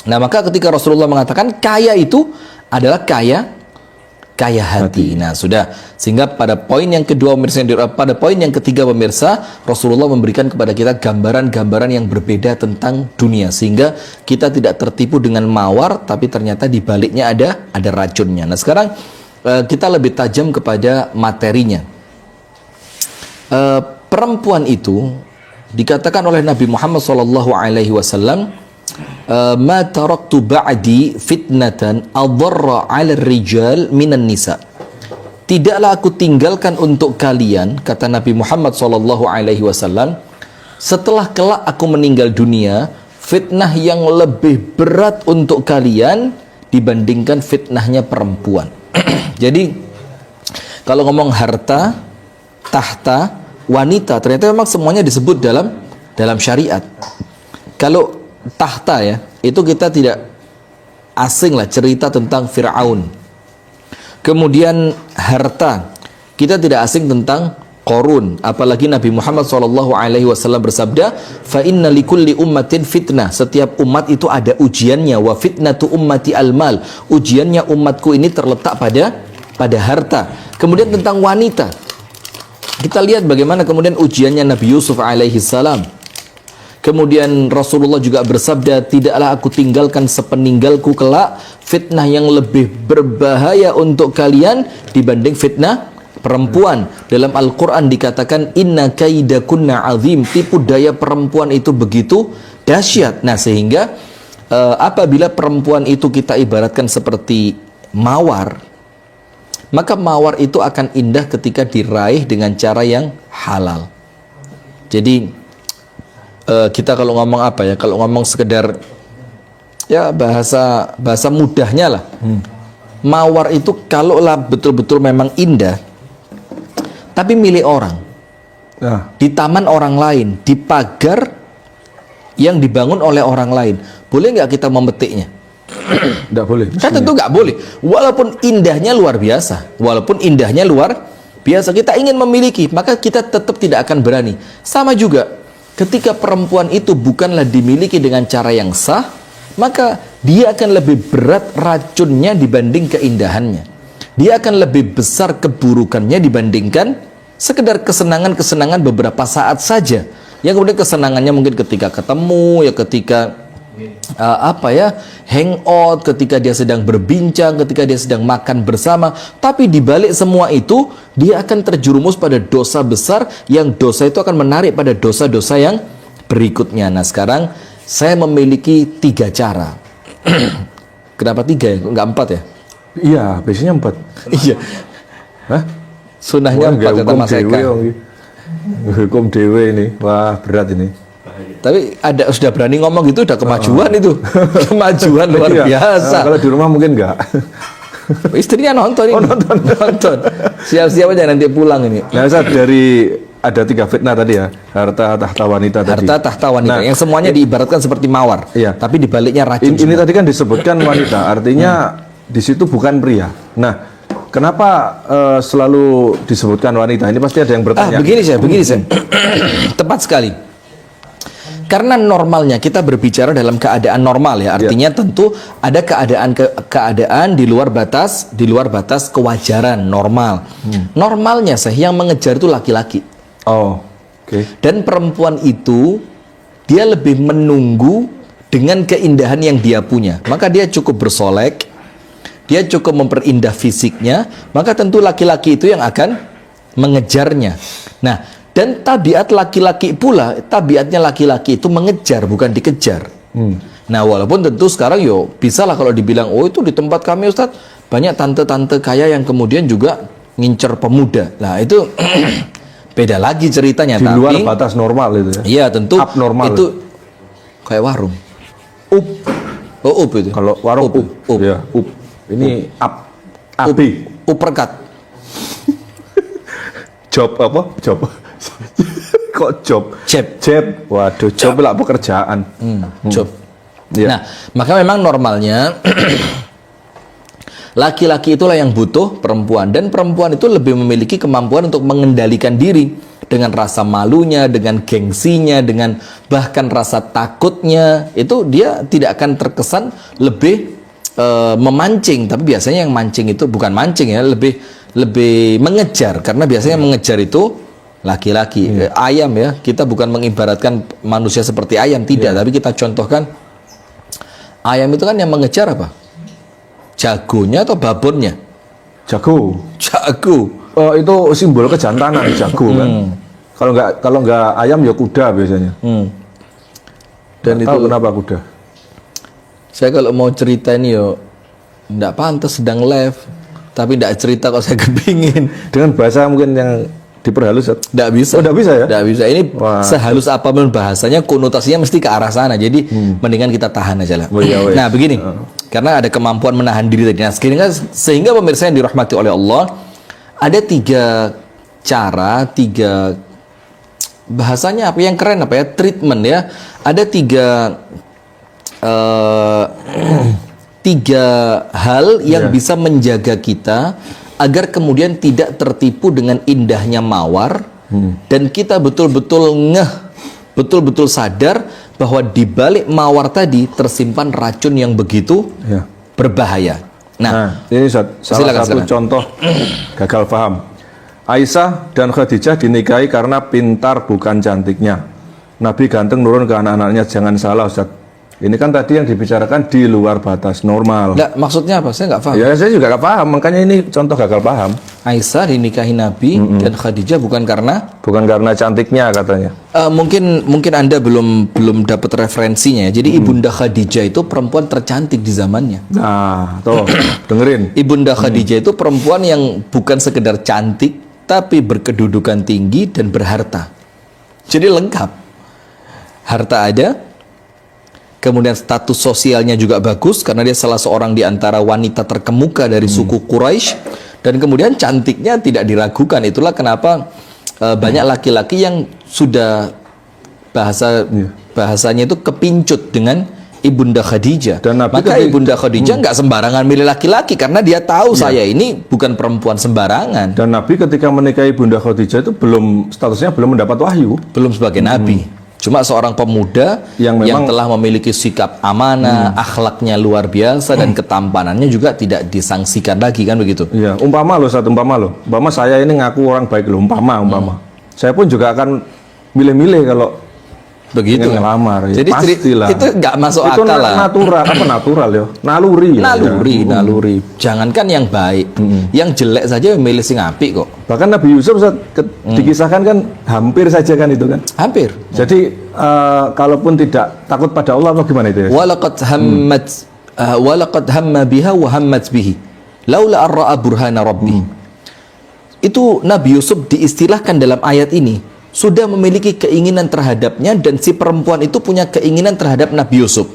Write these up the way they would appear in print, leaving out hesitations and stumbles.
Nah, maka ketika Rasulullah mengatakan kaya itu adalah kaya hati. Nah, sudah. Sehingga pada poin yang kedua pemirsa, pada poin yang ketiga pemirsa, Rasulullah memberikan kepada kita gambaran-gambaran yang berbeda tentang dunia, sehingga kita tidak tertipu dengan mawar, tapi ternyata di baliknya ada racunnya. Nah, sekarang kita lebih tajam kepada materinya. Perempuan itu dikatakan oleh Nabi Muhammad SAW, ma taraktu ba'di fitnatan adarra 'ala rijal minan nisa. Tidaklah aku tinggalkan untuk kalian, kata Nabi Muhammad SAW, setelah kelak aku meninggal dunia, fitnah yang lebih berat untuk kalian dibandingkan fitnahnya perempuan. Jadi kalau ngomong harta, tahta, wanita, ternyata memang semuanya disebut dalam syariat. Kalau tahta ya, itu kita tidak asing lah cerita tentang Fir'aun. Kemudian harta, kita tidak asing tentang Qarun. Apalagi Nabi Muhammad SAW bersabda, fa inna likulli ummatin fitnah. Setiap umat itu ada ujiannya. Wa fitnatu ummati al-mal. Ujiannya umatku ini terletak pada harta. Kemudian tentang wanita, kita lihat bagaimana kemudian ujiannya Nabi Yusuf alaihi salam. Kemudian Rasulullah juga bersabda, tidaklah aku tinggalkan sepeninggalku kelak fitnah yang lebih berbahaya untuk kalian dibanding fitnah perempuan. Dalam Al-Quran dikatakan, inna kaidakunna azim, tipu daya perempuan itu begitu dahsyat. Nah, sehingga apabila perempuan itu kita ibaratkan seperti mawar, maka mawar itu akan indah ketika diraih dengan cara yang halal. Jadi kita kalau ngomong apa ya, kalau ngomong sekedar ya bahasa mudahnya lah, mawar itu kalau lah betul-betul memang indah, tapi milik orang, di taman orang lain, di pagar yang dibangun oleh orang lain, boleh nggak kita memetiknya? Nggak boleh. Kan tentu nggak boleh. Walaupun indahnya luar biasa, kita ingin memiliki, maka kita tetap tidak akan berani. Sama juga ketika perempuan itu bukanlah dimiliki dengan cara yang sah, maka dia akan lebih berat racunnya dibanding keindahannya. Dia akan lebih besar keburukannya dibandingkan sekedar kesenangan-kesenangan beberapa saat saja. Yang kemudian kesenangannya mungkin ketika ketemu, ya ketika hangout, ketika dia sedang berbincang, ketika dia sedang makan bersama. Tapi di balik semua itu, dia akan terjerumus pada dosa besar, yang dosa itu akan menarik pada dosa-dosa yang berikutnya. Nah, sekarang saya memiliki 3 cara. Kenapa 3 ya? Enggak 4 ya? Iya, biasanya 4. Iya. Hah? Sunahnya 4 kata Mas Eka. Hukum dewe ini, wah berat ini. Tapi sudah berani ngomong gitu, udah kemajuan itu. Kemajuan luar biasa. Kalau di rumah mungkin enggak. Istrinya nonton ini. Nonton. Siap-siap aja nanti pulang ini. Nah, Ustaz, dari ada 3 fitnah tadi ya. Harta, tahta, wanita tadi. Harta, tahta, wanita. Nah, yang semuanya diibaratkan seperti mawar. Iya. Tapi di baliknya racun. Ini tadi kan disebutkan wanita, artinya di situ bukan pria. Nah, kenapa selalu disebutkan wanita? Ini pasti ada yang bertanya. Begini saya. Tepat sekali. Karena normalnya kita berbicara dalam keadaan normal ya, artinya tentu ada keadaan di luar batas kewajaran normal. Normalnya yang mengejar itu laki-laki. Oh, oke. Dan perempuan itu dia lebih menunggu dengan keindahan yang dia punya. Maka dia cukup bersolek, dia cukup memperindah fisiknya, maka tentu laki-laki itu yang akan mengejarnya. Nah, dan tabiat laki-laki pula, tabiatnya laki-laki itu mengejar, bukan dikejar. Nah, walaupun tentu sekarang bisa lah kalau dibilang, oh itu di tempat kami Ustadz, banyak tante-tante kaya yang kemudian juga ngincer pemuda. Nah, itu beda lagi ceritanya. Di luar batas normal itu ya? Iya, tentu abnormal. Itu kayak warung. Up itu. Kalau warung up. Ya, up. Ini abi. Uppercut. Job apa? Job. Kok job? Jeb. Waduh, job lah pekerjaan. Job. Ya. Nah, maka memang normalnya laki-laki itulah yang butuh perempuan, dan perempuan itu lebih memiliki kemampuan untuk mengendalikan diri. dengan rasa malunya, dengan gengsinya, dengan bahkan rasa takutnya, itu dia tidak akan terkesan lebih memancing. Tapi biasanya yang mancing itu bukan mancing ya, lebih mengejar, karena biasanya mengejar itu laki-laki. Ayam ya, kita bukan mengibaratkan manusia seperti ayam, tidak, tapi kita contohkan ayam itu kan yang mengejar apa? Jagonya atau babonnya? Jago. Itu simbol kejantanan, jago kan. Kalau nggak ayam ya kuda biasanya. Dan itu kenapa kuda? Saya kalau mau cerita ini yo nggak pantas sedang live, tapi nggak cerita kalau saya kepingin. Dengan bahasa mungkin yang diperhalus. Nggak bisa. Oh, nggak bisa ya? Nggak bisa. Ini sehalus apapun bahasanya, konotasinya mesti ke arah sana. Jadi mendingan kita tahan aja lah. Nah begini, karena ada kemampuan menahan diri tadi. Nah, sehingga pemirsa yang dirahmati oleh Allah, ada 3 cara, 3 bahasanya apa yang keren apa ya, treatment ya. Ada 3 hal yang bisa menjaga kita agar kemudian tidak tertipu dengan indahnya mawar, dan kita betul-betul betul-betul sadar bahwa di balik mawar tadi tersimpan racun yang begitu berbahaya. Nah, ini salah satu contoh gagal paham. Aisyah dan Khadijah dinikahi karena pintar bukan cantiknya. Nabi ganteng nurun ke anak-anaknya, jangan salah Ustaz. Ini kan tadi yang dibicarakan di luar batas normal. Nggak, maksudnya apa? Saya nggak paham. Ya, saya juga nggak paham, makanya ini contoh gagal paham. Aisyah dinikahi Nabi dan Khadijah bukan karena cantiknya katanya. Mungkin Anda belum dapat referensinya. Jadi Ibunda Khadijah itu perempuan tercantik di zamannya. Nah, tuh dengerin. Ibunda Khadijah itu perempuan yang bukan sekedar cantik, tapi berkedudukan tinggi dan berharta. Jadi lengkap. Harta ada, kemudian status sosialnya juga bagus karena dia salah seorang di antara wanita terkemuka dari suku Quraisy, dan kemudian cantiknya tidak diragukan. Itulah kenapa banyak laki-laki yang sudah bahasanya itu kepincut dengan Ibunda Khadijah. Dan maka Ibunda Khadijah nggak sembarangan milih laki-laki, karena dia tahu saya ini bukan perempuan sembarangan. Dan Nabi ketika menikahi Ibunda Khadijah itu statusnya belum mendapat wahyu, belum sebagai nabi. Cuma seorang pemuda yang telah memiliki sikap amanah, akhlaknya luar biasa, dan ketampanannya juga tidak disangsikan lagi, kan begitu? Iya, umpama saya ini ngaku orang baik loh, umpama. Saya pun juga akan milih-milih kalau begitu ngelamar. Jadi pastilah. Itu nggak masuk akal lah. Natural ya. Naluri. Jangankan yang baik, yang jelek saja milih sing apik kok. Bahkan Nabi Yusuf dikisahkan kan hampir saja kan itu kan. Hampir. Jadi kalaupun tidak takut pada Allah, apa gimana itu ya? Walaqad hamma biha wa hammat bihi laula ar-ra'a burhana rabbi. Itu Nabi Yusuf diistilahkan dalam ayat ini sudah memiliki keinginan terhadapnya, dan si perempuan itu punya keinginan terhadap Nabi Yusuf.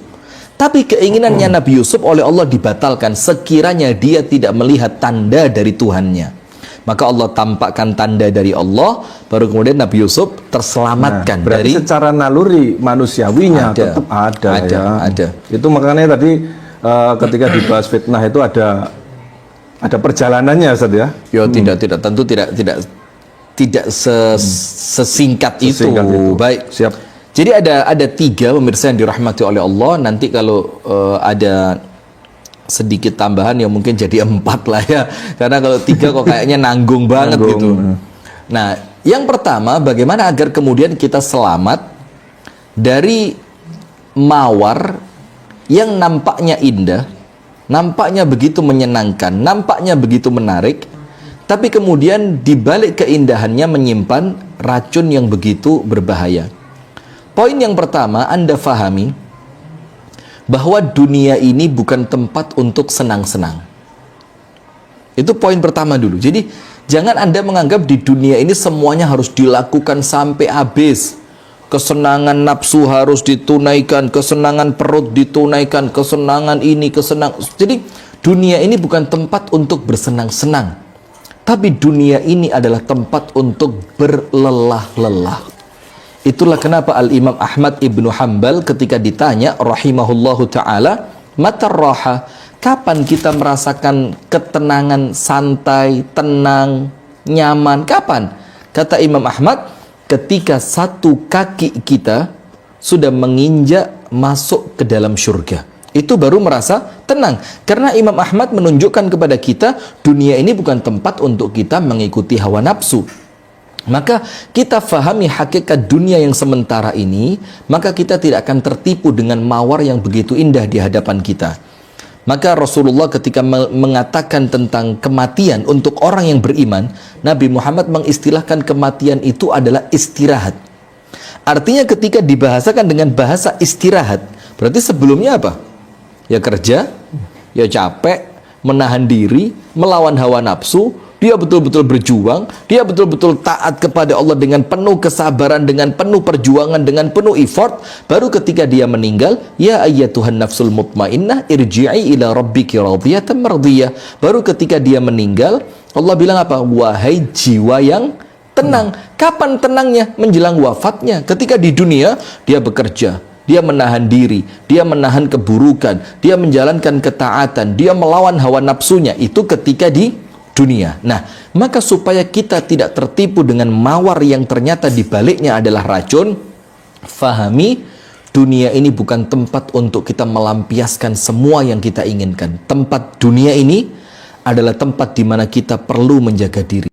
Tapi keinginannya Nabi Yusuf oleh Allah dibatalkan sekiranya dia tidak melihat tanda dari Tuhannya. Maka Allah tampakkan tanda dari Allah, baru kemudian Nabi Yusuf terselamatkan. Berarti dari secara naluri manusiawinya tetap ada. Itu makanya tadi ketika dibahas fitnah itu ada perjalanannya, Ustaz ya. Tidak sesingkat itu. Baik. Siap. Jadi ada 3 pemirsa yang dirahmati oleh Allah. Nanti kalau ada sedikit tambahan ya mungkin jadi 4 lah ya. Karena kalau 3 kok kayaknya nanggung banget gitu. Nah, yang pertama, bagaimana agar kemudian kita selamat dari mawar yang nampaknya indah, nampaknya begitu menyenangkan, nampaknya begitu menarik, tapi kemudian di balik keindahannya menyimpan racun yang begitu berbahaya. Poin yang pertama, Anda fahami bahwa dunia ini bukan tempat untuk senang-senang. Itu poin pertama dulu. Jadi jangan Anda menganggap di dunia ini semuanya harus dilakukan sampai habis. Kesenangan nafsu harus ditunaikan, kesenangan perut ditunaikan, kesenangan ini, Jadi dunia ini bukan tempat untuk bersenang-senang. Tapi dunia ini adalah tempat untuk berlelah-lelah. Itulah kenapa Al-Imam Ahmad Ibnu Hanbal ketika ditanya rahimahullahu ta'ala, matar raha, kapan kita merasakan ketenangan, santai, tenang, nyaman? Kapan? Kata Imam Ahmad, ketika satu kaki kita sudah menginjak masuk ke dalam surga. Itu baru merasa tenang. Karena Imam Ahmad menunjukkan kepada kita, dunia ini bukan tempat untuk kita mengikuti hawa nafsu. Maka kita fahami hakikat dunia yang sementara ini, maka kita tidak akan tertipu dengan mawar yang begitu indah di hadapan kita. Maka Rasulullah ketika mengatakan tentang kematian untuk orang yang beriman, Nabi Muhammad mengistilahkan kematian itu adalah istirahat. Artinya ketika dibahasakan dengan bahasa istirahat, berarti sebelumnya apa? Ya kerja, ya capek, menahan diri, melawan hawa nafsu, dia betul-betul berjuang, dia betul-betul taat kepada Allah dengan penuh kesabaran, dengan penuh perjuangan, dengan penuh effort. Baru ketika dia meninggal, ya ayyatuhan nafsul mutmainnah irji'i ila rabbiki radiyatan mardiyah. Baru ketika dia meninggal, Allah bilang apa? Wahai jiwa yang tenang. Kapan tenangnya? Menjelang wafatnya. Ketika di dunia dia bekerja, dia menahan diri, dia menahan keburukan, dia menjalankan ketaatan, dia melawan hawa nafsunya. Itu ketika di dunia. Nah, maka supaya kita tidak tertipu dengan mawar yang ternyata di baliknya adalah racun, fahami dunia ini bukan tempat untuk kita melampiaskan semua yang kita inginkan. Tempat dunia ini adalah tempat di mana kita perlu menjaga diri.